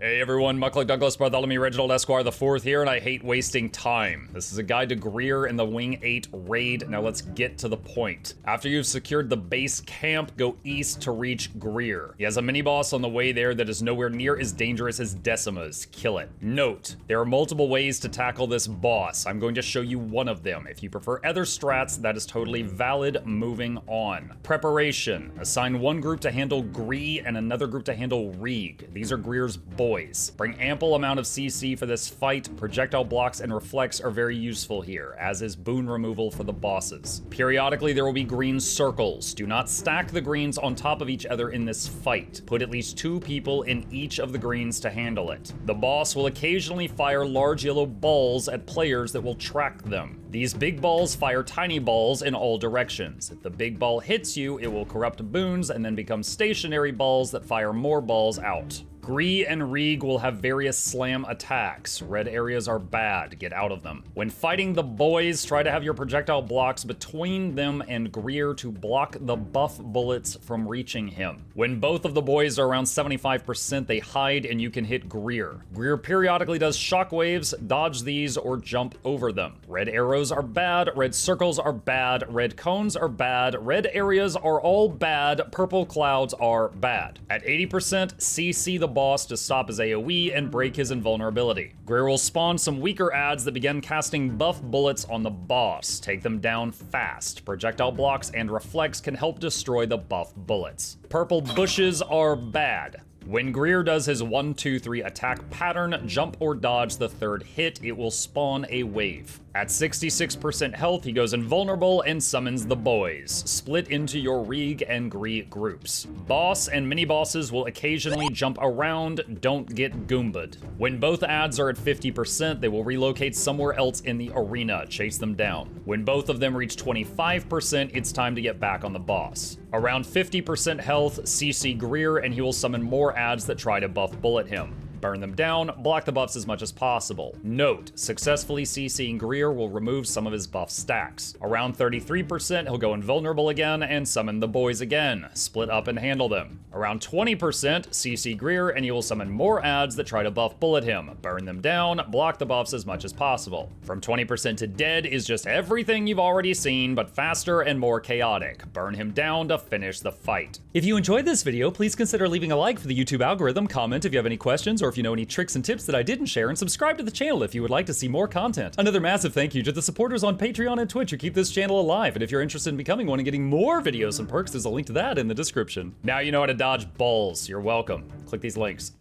Hey everyone, Mucklick Douglas Bartholomew Reginald Esquire the Fourth here, and I hate wasting time. This is a guide to Greer in the Wing 8 raid. Now let's get to the point. After you've secured the base camp, go east to reach Greer. He has a mini-boss on the way there that is nowhere near as dangerous as Decima's. Kill it. Note, there are multiple ways to tackle this boss. I'm going to show you one of them. If you prefer other strats, that is totally valid. Moving on. Preparation. Assign one group to handle Greer and another group to handle Reeg. These are Greer's boys. Bring ample amount of CC for this fight. Projectile blocks and reflects are very useful here, as is boon removal for the bosses. Periodically, there will be green circles. Do not stack the greens on top of each other in this fight. Put at least 2 people in each of the greens to handle it. The boss will occasionally fire large yellow balls at players that will track them. These big balls fire tiny balls in all directions. If the big ball hits you, it will corrupt boons and then become stationary balls that fire more balls out. Greer and Reeg will have various slam attacks. Red areas are bad, get out of them. When fighting the boys, try to have your projectile blocks between them and Greer to block the buff bullets from reaching him. When both of the boys are around 75%, they hide and you can hit Greer. Greer periodically does shockwaves, dodge these, or jump over them. Red arrows are bad, red circles are bad, red cones are bad, red areas are all bad, purple clouds are bad. At 80%, CC the boss to stop his AoE and break his invulnerability. Greer will spawn some weaker adds that begin casting buff bullets on the boss. Take them down fast. Projectile blocks and reflects can help destroy the buff bullets. Purple bushes are bad. When Greer does his 1-2-3 attack pattern, jump or dodge the third hit, it will spawn a wave. At 66% health, he goes invulnerable and summons the boys. Split into your Reeg and Greer groups. Boss and mini-bosses will occasionally jump around, don't get goomba'd. When both adds are at 50%, they will relocate somewhere else in the arena, chase them down. When both of them reach 25%, it's time to get back on the boss. Around 50% health, CC Greer, and he will summon more adds that try to buff bullet him. Burn them down, block the buffs as much as possible. Note, successfully CCing Greer will remove some of his buff stacks. Around 33%, he'll go invulnerable again and summon the boys again. Split up and handle them. Around 20%, CC Greer and he will summon more adds that try to buff bullet him. Burn them down, block the buffs as much as possible. From 20% to dead is just everything you've already seen, but faster and more chaotic. Burn him down to finish the fight. If you enjoyed this video, please consider leaving a like for the YouTube algorithm, comment if you have any questions, or if you know any tricks and tips that I didn't share, and subscribe to the channel if you would like to see more content. Another massive thank you to the supporters on Patreon and Twitch who keep this channel alive, and if you're interested in becoming one and getting more videos and perks, there's a link to that in the description. Now you know how to dodge balls. You're welcome. Click these links.